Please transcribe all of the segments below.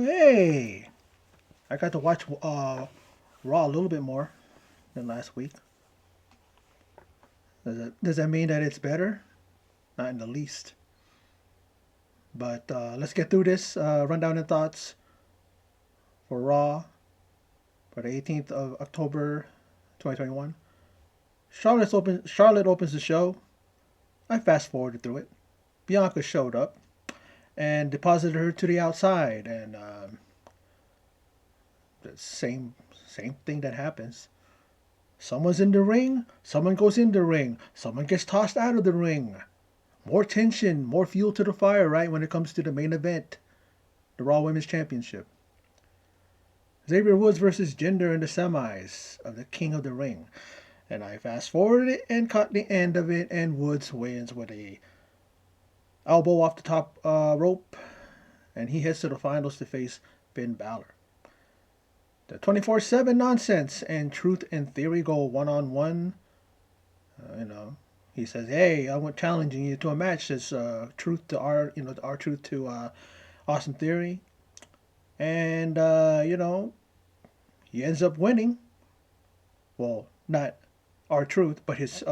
Hey, I got to watch Raw a little bit more than last week. Does that mean that it's better? Not in the least. But let's get through this rundown and thoughts for Raw for the 18th of October, 2021. Charlotte opens the show. I fast forwarded through it. Bianca showed up and deposited her to the outside, and the same thing that happens. Someone's in the ring, someone goes in the ring, someone gets tossed out of the ring. More tension, more fuel to the fire, right, when it comes to the main event, the Raw Women's Championship. Xavier Woods versus Jinder in the semis of the King of the Ring. And I fast forwarded it and caught the end of it, and Woods wins with a elbow off the top rope, and he heads to the finals to face Finn Balor. The 24/7 nonsense and Truth and Theory go one on one. You know, he says, "Hey, I'm challenging you to a match." Says Truth to our Truth to Austin Theory, and he ends up winning. Well, not our Truth, but his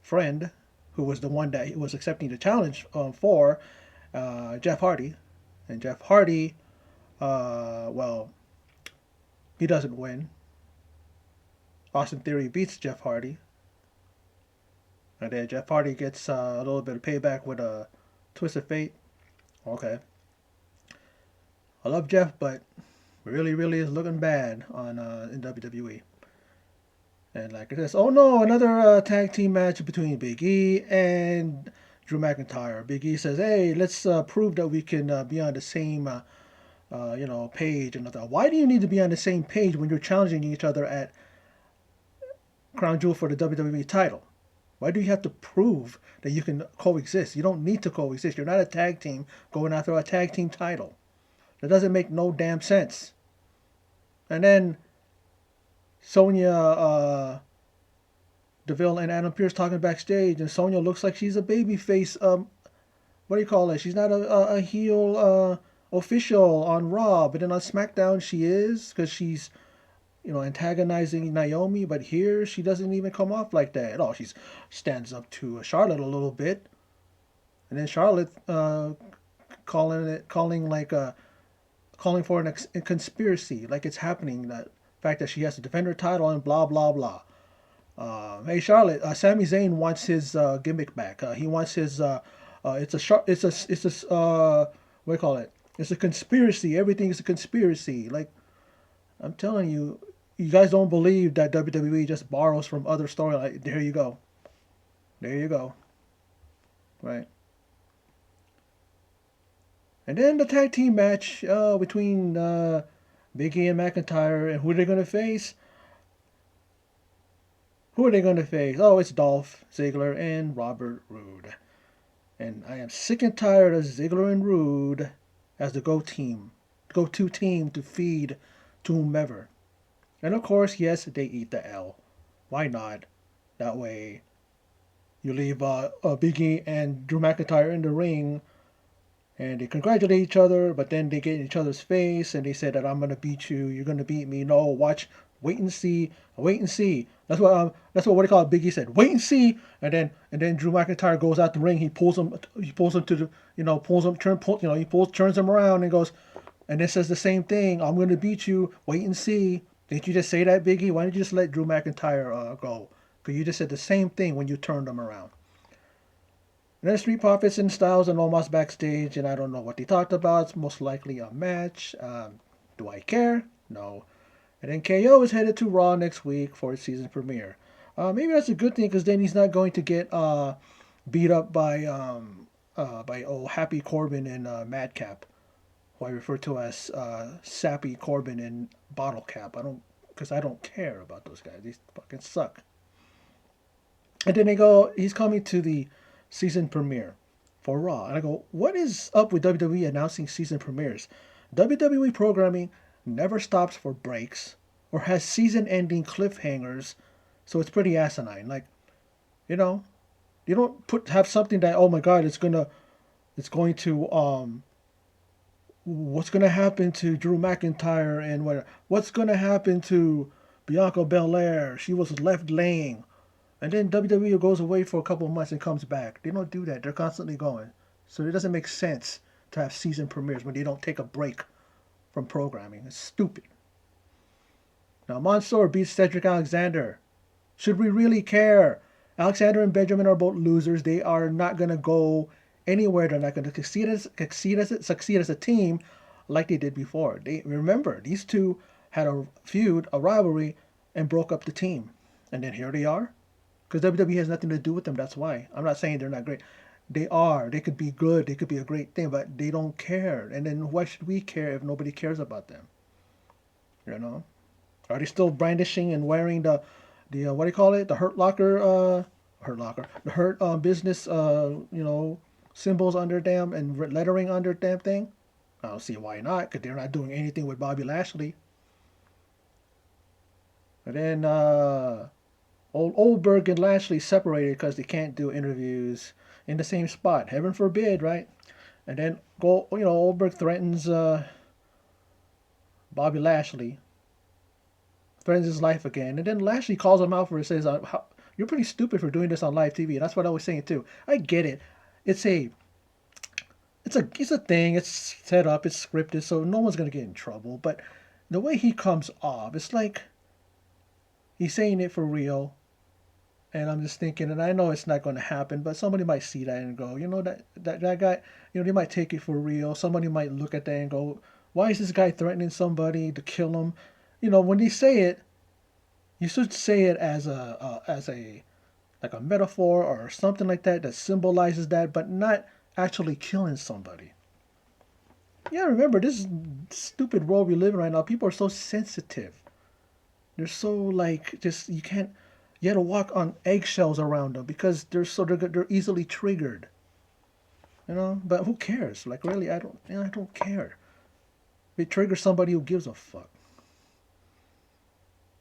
friend, who was the one that was accepting the challenge for Jeff Hardy, and Jeff Hardy, well, he doesn't win. Austin Theory beats Jeff Hardy, and then Jeff Hardy gets a little bit of payback with a twist of fate. Okay, I love Jeff, but really, really is looking bad on in WWE. And like it says, oh no, another tag team match between Big E and Drew McIntyre. Big E says, hey, let's prove that we can be on the same page. And why do you need to be on the same page when you're challenging each other at Crown Jewel for the WWE title? Why do you have to prove that you can coexist? You don't need to coexist. You're not a tag team going after a tag team title. That doesn't make no damn sense. And then Sonya Deville and Adam Pearce talking backstage, and Sonya looks like she's a baby face. What do you call it? She's not a heel official on Raw, but then on SmackDown she is, because she's antagonizing Naomi. But here she doesn't even come off like that. Oh, she stands up to Charlotte a little bit, and then Charlotte calling for a conspiracy, like it's happening. That fact that she has to defend her title and blah blah blah. Hey Charlotte, Sami Zayn wants his gimmick back. He wants his. What do you call it? It's a conspiracy. Everything is a conspiracy. Like I'm telling you, you guys don't believe that WWE just borrows from other storylines. There you go. There you go. Right. And then the tag team match between Big E and McIntyre, and who are they going to face? Who are they going to face? Oh, it's Dolph Ziggler and Robert Roode. And I am sick and tired of Ziggler and Roode as the go-to team to feed to whomever. And of course, yes, they eat the L. Why not? That way, you leave Big E and Drew McIntyre in the ring, and they congratulate each other, but then they get in each other's face, and they say that I'm gonna beat you, you're gonna beat me. No, watch, wait and see, wait and see. That's what they call it. Big E said, wait and see, and then Drew McIntyre goes out the ring. He pulls him to the, turns him around and goes, and then says the same thing. I'm gonna beat you. Wait and see. Didn't you just say that, Big E? Why didn't you just let Drew McIntyre go? Because you just said the same thing when you turned him around. And then Street Profits and Styles and Omos backstage, and I don't know what they talked about. It's most likely a match. Do I care? No. And then KO is headed to Raw next week for its season premiere. Maybe that's a good thing, because then he's not going to get beat up by Happy Corbin and Madcap, who I refer to as Sappy Corbin and Bottle Cap. Because I don't care about those guys. These fucking suck. And then he's coming to the season premiere for Raw. And I go, what is up with WWE announcing season premieres? WWE programming never stops for breaks or has season ending cliffhangers, so it's pretty asinine. Like, you know, you don't have something that, oh my god, it's going to what's going to happen to Drew McIntyre and what's going to happen to Bianca Belair? She was left laying. And then WWE goes away for a couple of months and comes back. They don't do that. They're constantly going. So it doesn't make sense to have season premieres when they don't take a break from programming. It's stupid. Now, Mansoor beats Cedric Alexander. Should we really care? Alexander and Benjamin are both losers. They are not going to go anywhere. They're not going to succeed as a team like they did before. They remember these two had a feud, a rivalry, and broke up the team. And then here they are. Because WWE has nothing to do with them. That's why. I'm not saying they're not great. They are. They could be good. They could be a great thing, but they don't care. And then why should we care if nobody cares about them? You know? Are they still brandishing and wearing the what do you call it? The the Hurt business symbols under them and lettering under damn thing? I don't see why not, because they're not doing anything with Bobby Lashley. And then Oldberg and Lashley separated because they can't do interviews in the same spot. Heaven forbid, right? And then Oldberg threatens Bobby Lashley, threatens his life again, and then Lashley calls him out for it. Says, "You're pretty stupid for doing this on live TV." And that's what I was saying too. I get it. It's a it's a thing. It's set up. It's scripted, so no one's gonna get in trouble. But the way he comes off, it's like he's saying it for real. And I'm just thinking, and I know it's not going to happen, but somebody might see that and go, that guy, they might take it for real. Somebody might look at that and go, why is this guy threatening somebody to kill him? When they say it, you should say it as a like a metaphor or something like that symbolizes that, but not actually killing somebody. Yeah, remember this stupid world we live in right now. People are so sensitive. They're so like just you can't. You had to walk on eggshells around them because they're easily triggered. But who cares? Like really, I don't care. If it triggers somebody who gives a fuck.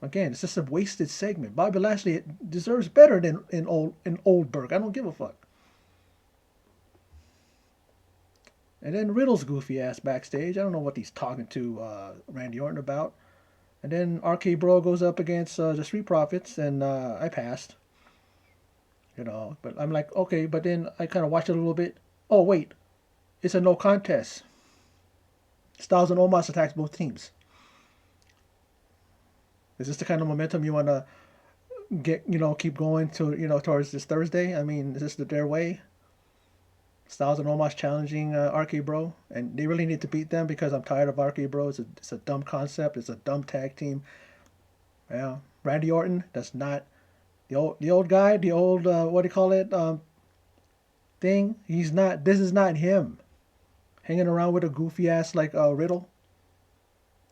Again, it's just a wasted segment. Bobby Lashley deserves better than in Oldberg. I don't give a fuck. And then Riddle's goofy ass backstage. I don't know what he's talking to Randy Orton about. And then RK Bro goes up against the Street Profits, and I passed. But I'm like, okay, but then I kind of watched it a little bit. Oh, wait, it's a no contest. Styles and Omos attacks both teams. Is this the kind of momentum you want to get, keep going to, towards this Thursday? I mean, is this their way? Styles and Omos challenging RK Bro, and they really need to beat them because I'm tired of RK Bro. It's a dumb concept. It's a dumb tag team. Yeah, Randy Orton. That's not the old guy. The old what do you call it? Thing. He's not. This is not him. Hanging around with a goofy ass like Riddle.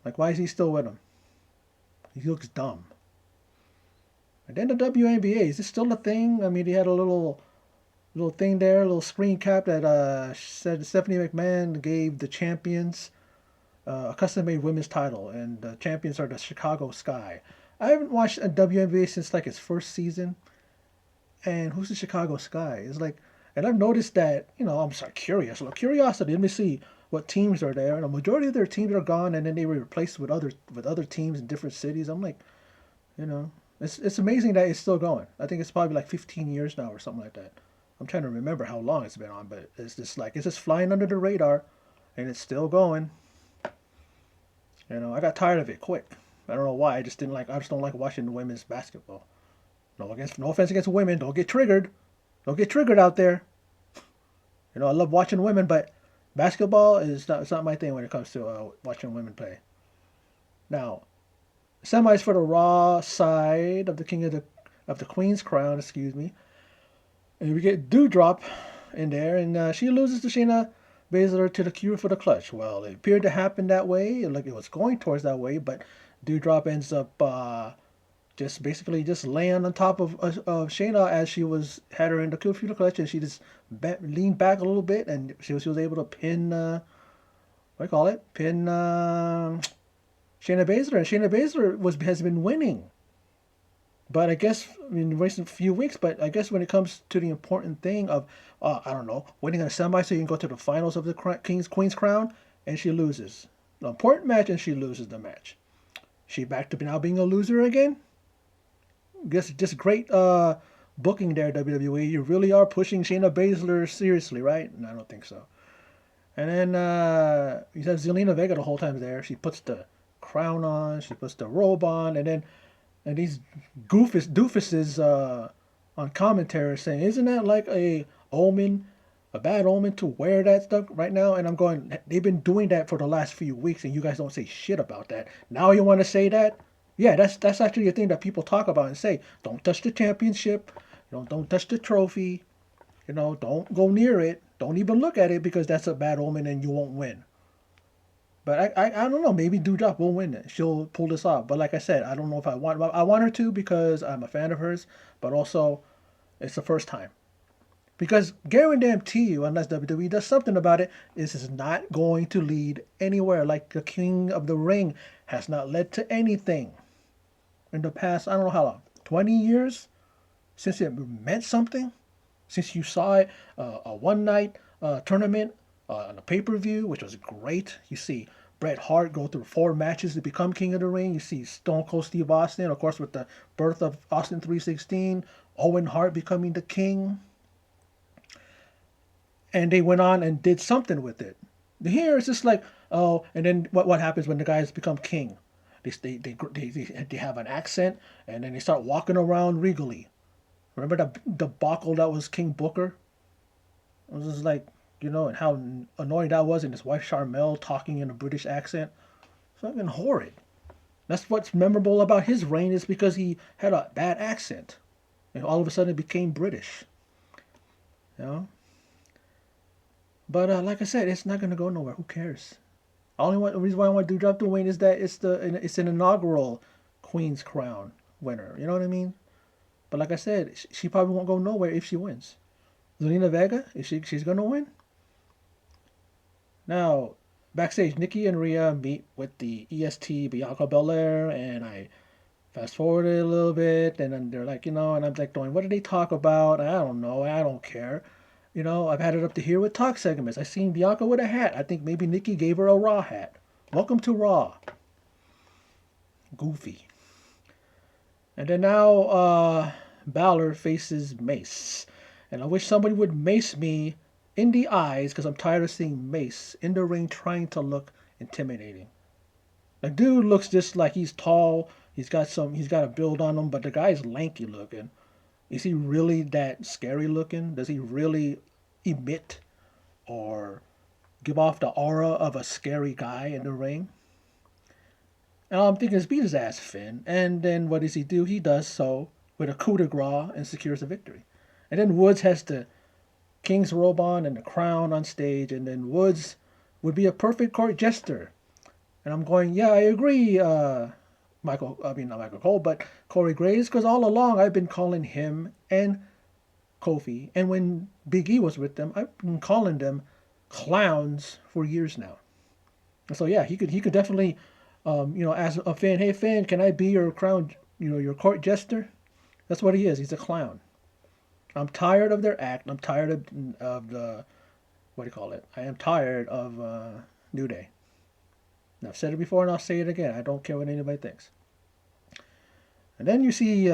Like, why is he still with him? He looks dumb. And then the WNBA, is this still a thing? I mean, they had a little thing there, a little screen cap that said Stephanie McMahon gave the champions a custom-made women's title, and the champions are the Chicago Sky. I haven't watched a WNBA since like its first season, and who's the Chicago Sky? It's like, and I've noticed that I'm sorry, curious. Well, curiosity. Let me see what teams are there, and a majority of their teams are gone, and then they were replaced with other teams in different cities. I'm like, it's amazing that it's still going. I think it's probably like 15 years now or something like that. I'm trying to remember how long it's been on, but it's just flying under the radar, and it's still going. I got tired of it quick. I don't know why. I just don't like watching women's basketball. No offense against women. Don't get triggered. Don't get triggered out there. I love watching women, but basketball it's not my thing when it comes to watching women play. Now, semis for the Raw side of the Queen's Crown. Excuse me. And we get Doudrop in there, and she loses to Shayna Baszler to the Cure for the Clutch. Well, it appeared to happen that way, like it was going towards that way, but Doudrop ends up just basically just laying on top of Shayna as she had her in the Cure for the Clutch, and she just leaned back a little bit, and she was able to pin what do you call it? Pin Shayna Baszler, and Shayna Baszler has been winning. But I guess in the recent few weeks, but I guess when it comes to the important thing of, I don't know, winning a semi so you can go to the finals of the Queen's Crown, and she loses. An important match, and she loses the match. She back to now being a loser again? Just great booking there, WWE. You really are pushing Shayna Baszler seriously, right? No, I don't think so. And then you have Zelina Vega the whole time there. She puts the crown on, she puts the robe on, and these doofuses on commentary saying, "Isn't that like a omen, a bad omen to wear that stuff right now?" And I'm going, they've been doing that for the last few weeks, and you guys don't say shit about that. Now you want to say that? Yeah, that's actually a thing that people talk about and say. Don't touch the championship. Don't touch the trophy. Don't go near it. Don't even look at it because that's a bad omen and you won't win. But I don't know. Maybe Doudrop will win it. She'll pull this off. But like I said, I don't know if I want her to because I'm a fan of hers. But also, it's the first time. Because guarantee you, unless WWE does something about it, this is not going to lead anywhere. Like the King of the Ring has not led to anything in the past. I don't know how long, 20 years since it meant something. Since you saw it, a one night tournament on a pay per view, which was great. You see Bret Hart go through 4 matches to become King of the Ring. You see Stone Cold Steve Austin, of course, with the birth of Austin 316, Owen Hart becoming the king. And they went on and did something with it. Here it's just like, oh, and then what happens when the guys become king? They have an accent, and then they start walking around regally. Remember the debacle that was King Booker? It was just like, and how annoying that was, and his wife Charmel talking in a British accent. Fucking horrid. That's what's memorable about his reign is because he had a bad accent, and all of a sudden it became British. You know. But like I said, it's not gonna go nowhere. Who cares? The reason why I want to do Drop the Wayne is that it's an inaugural Queen's Crown winner. You know what I mean? But like I said, she probably won't go nowhere if she wins. Zelina Vega, she's gonna win? Now, backstage, Nikki and Rhea meet with the EST Bianca Belair, and I fast forwarded a little bit, and then they're like, and I'm like going, what did they talk about? I don't know, I don't care. I've had it up to here with talk segments. I seen Bianca with a hat. I think maybe Nikki gave her a Raw hat. Welcome to Raw. Goofy. And then now Balor faces Mace. And I wish somebody would mace me in the eyes because I'm tired of seeing Mace in the ring trying to look intimidating. The dude looks just like he's tall. He's got a build on him, but the guy's lanky looking. Is he really that scary looking? Does he really emit or give off the aura of a scary guy in the ring? And all I'm thinking is beat his ass, Finn. And then what does he do? He does so with a coup de grace and secures a victory. And then Woods has the King's robe on and the crown on stage. And then Woods would be a perfect court jester. And I'm going, yeah, I agree, not Michael Cole, but Corey Graves, because all along I've been calling him and Kofi, and when Big E was with them, I've been calling them clowns for years now. And so yeah, he could definitely, ask a fan, hey fan, can I be your crown, your court jester? That's what he is. He's a clown. I'm tired of their act. I'm tired of the, what do you call it? I am tired of New Day. And I've said it before and I'll say it again. I don't care what anybody thinks. And then you see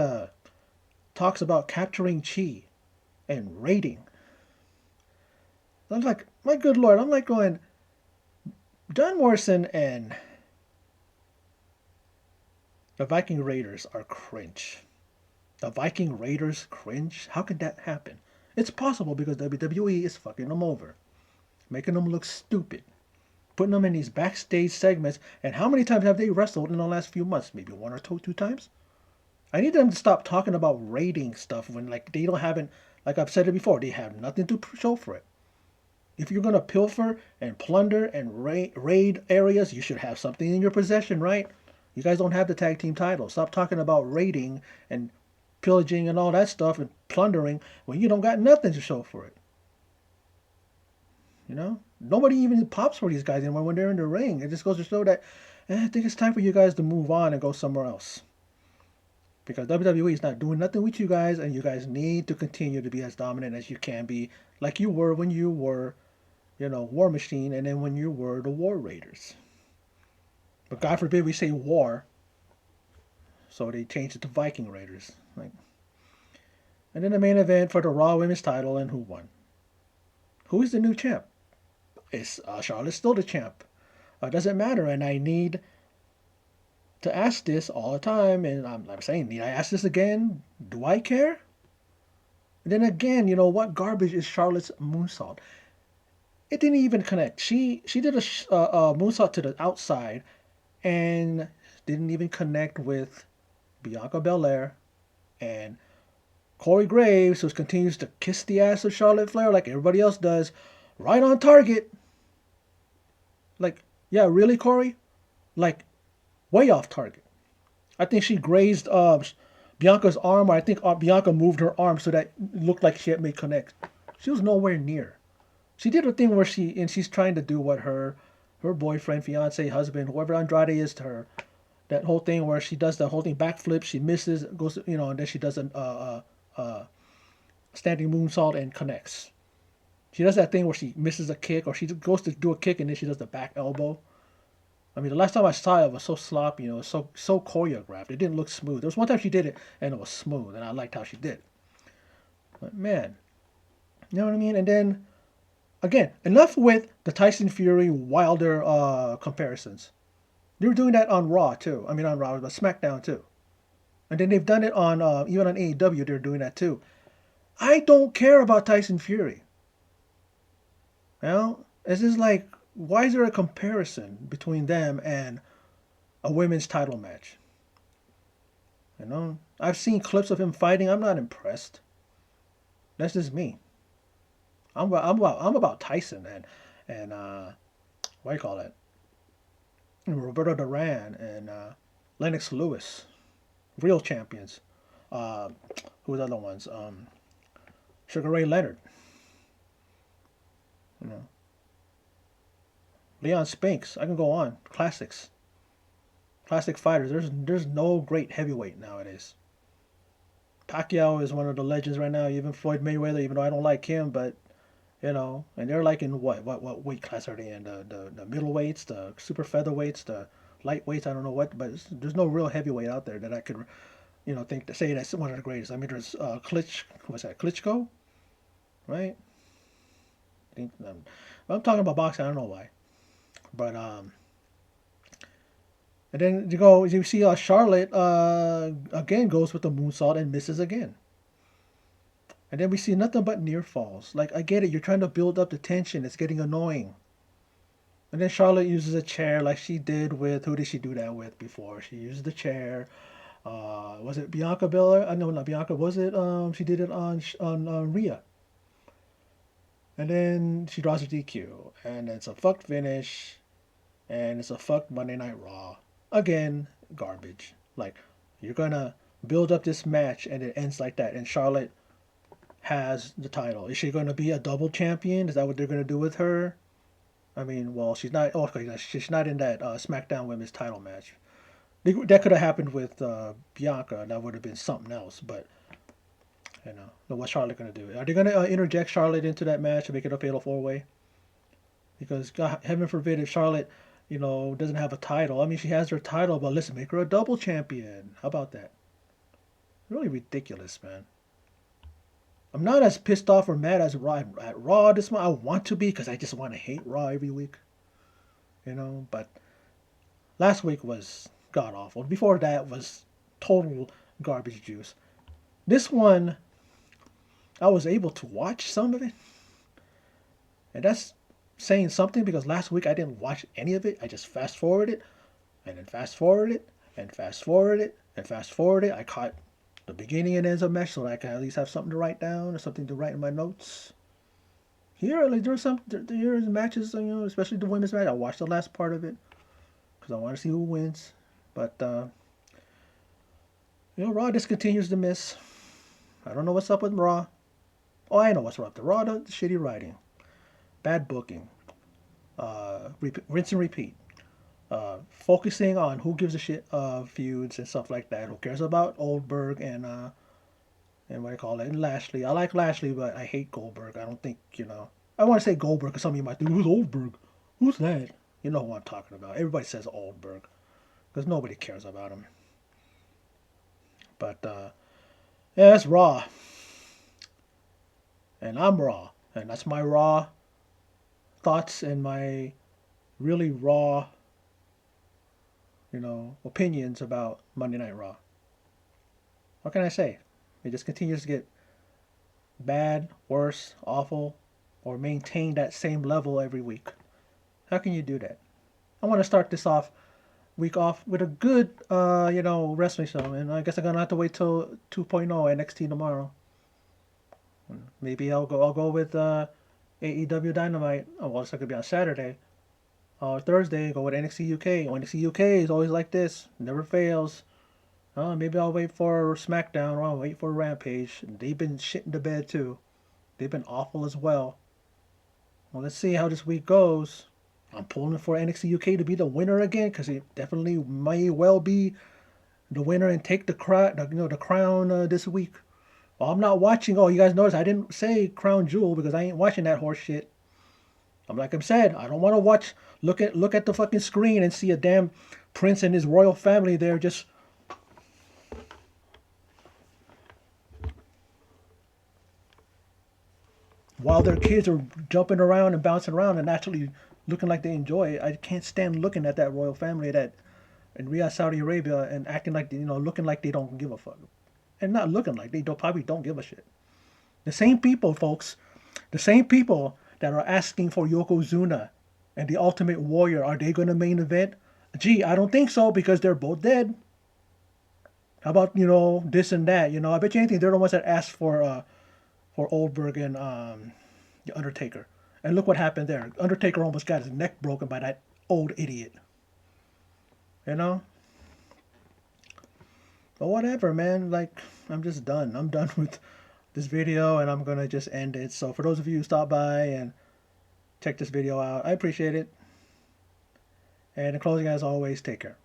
talks about capturing chi and raiding. I'm like, my good lord, I'm like going, John Morrison and the Viking Raiders are cringe. The Viking Raiders cringe? How could that happen? It's possible because WWE is fucking them over, making them look stupid, putting them in these backstage segments. And how many times have they wrestled in the last few months? Maybe one or two times? I need them to stop talking about raiding stuff when they don't haven't, like I've said it before, they have nothing to show for it. If you're gonna pilfer and plunder and raid areas, you should have something in your possession, right? You guys don't have the tag team title. Stop talking about raiding and pillaging and all that stuff and plundering when you don't got nothing to show for it. Nobody even pops for these guys anymore when they're in the ring. It just goes to show that I think it's time for you guys to move on and go somewhere else. Because WWE is not doing nothing with you guys, and you guys need to continue to be as dominant as you can be, like you were when you were War Machine, and then when you were the War Raiders. But God forbid we say war, so they changed it to Viking Raiders. Like, and then the main event for the Raw Women's title, and who won? Who is the new champ? Is Charlotte's still the champ? Doesn't matter, and I need to ask this all the time, and I'm saying, need I ask this again? Do I care? And then again, what garbage is Charlotte's moonsault? It didn't even connect. She did a moonsault to the outside, and didn't even connect with Bianca Belair and Corey Graves, who continues to kiss the ass of Charlotte Flair like everybody else does, right on target. Like, yeah, really, Corey? Like, way off target. I think she grazed Bianca's arm, or I think Bianca moved her arm so that it looked like she had made connect. She was nowhere near. She did a thing where she's trying to do what her boyfriend, fiance, husband, whoever Andrade is to her. That whole thing where she does the whole thing backflip, she misses, goes, and then she does a standing moonsault and connects. She does that thing where she misses a kick, or she goes to do a kick and then she does the back elbow. I mean, the last time I saw it was so sloppy, it was so choreographed. It didn't look smooth. There was one time she did it and it was smooth, and I liked how she did it. But man, you know what I mean? And then again, enough with the Tyson Fury Wilder comparisons. They were doing that on Raw too. I mean, on Raw, but SmackDown too. And then they've done it on even on AEW. They're doing that too. I don't care about Tyson Fury. It's just like, why is there a comparison between them and a women's title match? I've seen clips of him fighting. I'm not impressed. That's just me. I'm about Tyson and what do you call it? Roberto Duran and Lennox Lewis, real champions. Uh, who are the other ones? Sugar Ray Leonard. You know, Leon Spinks. I can go on. Classics. Classic fighters. There's no great heavyweight nowadays. Pacquiao is one of the legends right now. Even Floyd Mayweather, even though I don't like him, but and they're like in what weight class are they in? The middleweights, the super featherweights, the lightweights. I don't know what, but there's no real heavyweight out there that I could think to say that's one of the greatest. I mean, there's what's that? Klitschko, right? I think, I'm talking about boxing. I don't know why, but and then you see Charlotte again goes with the moonsault and misses again. And then we see nothing but near falls. Like, I get it, you're trying to build up the tension. It's getting annoying. And then Charlotte uses a chair like she did with, who did she do that with before? She used the chair. Was it Bianca Belair? No, not Bianca. Was it? She did it on Rhea. And then she draws a DQ, and it's a fucked finish, and it's a fucked Monday Night Raw. Again, garbage. Like, you're gonna build up this match, and it ends like that. And Charlotte has the title. Is she going to be a double champion? Is that what they're going to do with her? I mean, well, she's not. Oh, okay, she's not in that SmackDown Women's title match. That could have happened with Bianca, and that would have been something else. But what's Charlotte going to do? Are they going to interject Charlotte into that match and make it a fatal four way? Because God, heaven forbid if Charlotte, doesn't have a title. I mean, she has her title, but let's make her a double champion. How about that? Really ridiculous, man. I'm not as pissed off or mad as at Raw this month. I want to be because I just want to hate Raw every week. But last week was god awful. Before that was total garbage juice. This one, I was able to watch some of it. And that's saying something because last week I didn't watch any of it. I just fast forwarded and then fast forwarded and fast forwarded and fast forwarded. I caught the beginning and ends of match so that I can at least have something to write down or something to write in my notes. Here, like there's matches, especially the women's match. I watched the last part of it because I want to see who wins. But Raw just continues to miss. I don't know what's up with Raw. Oh, I know what's up. The Raw, the shitty writing, bad booking, rinse and repeat. Focusing on who gives a shit feuds and stuff like that. Who cares about Goldberg and what do you call it? And Lashley. I like Lashley, but I hate Goldberg. I don't think I want to say Goldberg because some of you might think, who's Goldberg? Who's that? You know who I'm talking about. Everybody says Goldberg because nobody cares about him. But yeah, it's Raw, and I'm Raw, and that's my raw thoughts and my really raw, opinions about Monday Night Raw. What can I say? It just continues to get bad, worse, awful, or maintain that same level every week. How can you do that? I want to start this week off with a good, wrestling show, and I guess I'm gonna have to wait till 2.0 NXT tomorrow. Maybe I'll go with AEW Dynamite. Oh, well, it's not gonna be on Saturday. Thursday, go with NXT UK. NXT UK is always like this, never fails. Maybe I'll wait for SmackDown or I'll wait for Rampage. They've been shit in the bed too. They've been awful as well. Well, let's see how this week goes. I'm pulling for NXT UK to be the winner again because it definitely may well be the winner and take the crown this week. Well, I'm not watching. Oh, you guys notice I didn't say Crown Jewel because I ain't watching that horse shit. Like I said, I don't want to watch. Look at the fucking screen and see a damn prince and his royal family there just. While their kids are jumping around and bouncing around and actually looking like they enjoy it. I can't stand looking at that royal family that in Riyadh, Saudi Arabia, and acting like looking like they don't give a fuck, and not looking like they probably don't give a shit. The same people, folks, the same people that are asking for Yokozuna and the Ultimate Warrior, are they going to main event? Gee, I don't think so because they're both dead. How about this and that? I bet you anything they're the ones that asked for Goldberg and the Undertaker. And look what happened there. Undertaker almost got his neck broken by that old idiot. But whatever, man. Like, I'm just done. I'm done with this video and I'm going to just end it. So for those of you who stop by and check this video out, I appreciate it. And in closing, as always, take care.